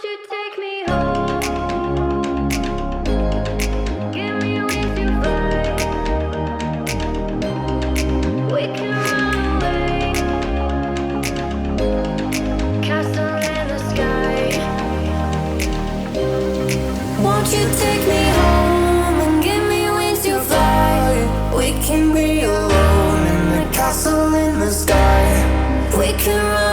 Won't you take me home? Give me wings to fly. We can run away. Castle in the sky. Won't you take me home and give me wings to fly? We can be alone in the castle in the sky. We can run